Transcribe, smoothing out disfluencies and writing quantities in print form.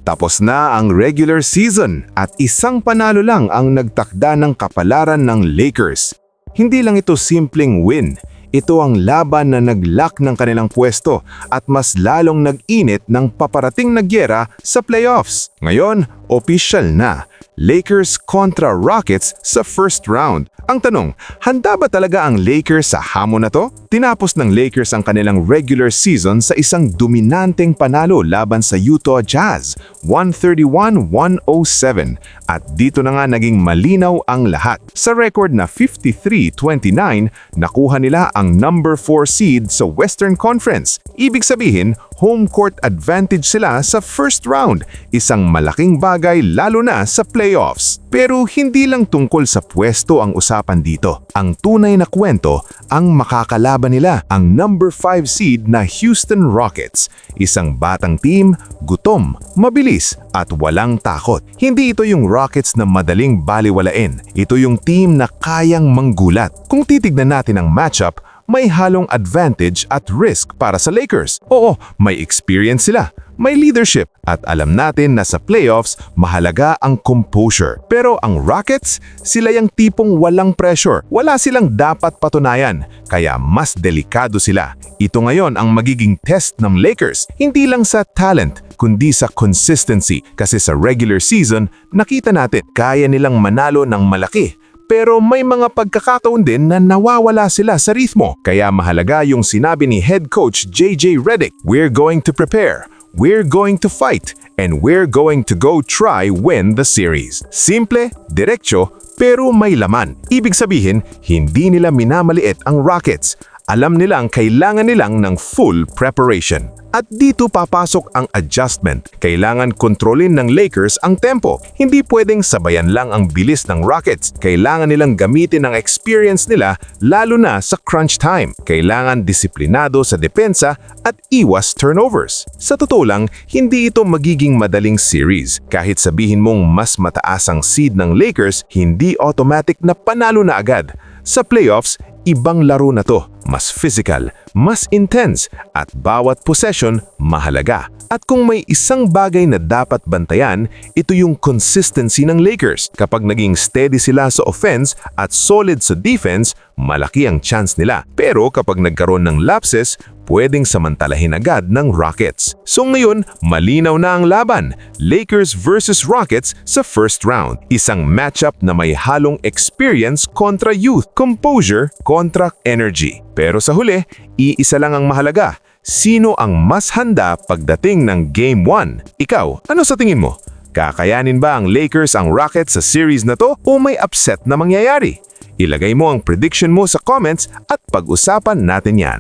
Tapos na ang regular season at isang panalo lang ang nagtakda ng kapalaran ng Lakers. Hindi lang ito simpleng win. Ito ang laban na nag-lock ng kanilang pwesto at mas lalong nag-init ng paparating na gyera sa playoffs. Ngayon, opisyal na. Lakers kontra Rockets sa first round. Ang tanong, handa ba talaga ang Lakers sa hamon na to? Tinapos ng Lakers ang kanilang regular season sa isang dominanteng panalo laban sa Utah Jazz, 131-107. At dito na nga naging malinaw ang lahat. Sa record na 53-29, nakuha nila ang number 4 seed sa Western Conference. Ibig sabihin, home court advantage sila sa first round, isang malaking bagay lalo na sa playoffs. Pero hindi lang tungkol sa pwesto ang usapan dito. Ang tunay na kwento, ang makakalaban nila, ang number 5 seed na Houston Rockets. Isang batang team, gutom, mabilis at walang takot. Hindi ito yung Rockets na madaling baliwalain. Ito yung team na kayang manggulat. Kung titignan natin ang matchup, may halong advantage at risk para sa Lakers. Oo, may experience sila, may leadership, at alam natin na sa playoffs, mahalaga ang composure. Pero ang Rockets, sila yung tipong walang pressure. Wala silang dapat patunayan, kaya mas delikado sila. Ito ngayon ang magiging test ng Lakers, hindi lang sa talent, kundi sa consistency. Kasi sa regular season, nakita natin kaya nilang manalo ng malaki. Pero may mga pagkakataon din na nawawala sila sa ritmo. Kaya mahalaga yung sinabi ni head coach JJ Redick, "We're going to prepare, we're going to fight, and we're going to go try win the series." Simple, diretso, pero may laman. Ibig sabihin, hindi nila minamaliit ang Rockets. Alam nilang kailangan nilang ng full preparation. At dito papasok ang adjustment. Kailangan kontrolin ng Lakers ang tempo. Hindi pwedeng sabayan lang ang bilis ng Rockets. Kailangan nilang gamitin ang experience nila lalo na sa crunch time. Kailangan disiplinado sa depensa at iwas turnovers. Sa totoo lang, hindi ito magiging madaling series. Kahit sabihin mong mas mataas ang seed ng Lakers, hindi automatic na panalo na agad. Sa playoffs, ibang laro na to. Mas physical, mas intense, at bawat possession mahalaga. At kung may isang bagay na dapat bantayan, ito yung consistency ng Lakers. Kapag naging steady sila sa offense at solid sa defense, malaki ang chance nila. Pero kapag nagkaroon ng lapses, pwedeng samantalahin agad ng Rockets. So ngayon, malinaw na ang laban. Lakers versus Rockets sa first round. Isang matchup na may halong experience kontra youth, composure kontra energy. Pero sa huli, iisa lang ang mahalaga. Sino ang mas handa pagdating ng Game 1? Ikaw, ano sa tingin mo? Kakayanin ba ang Lakers ang Rockets sa series na to o may upset na mangyayari? Ilagay mo ang prediction mo sa comments at pag-usapan natin yan.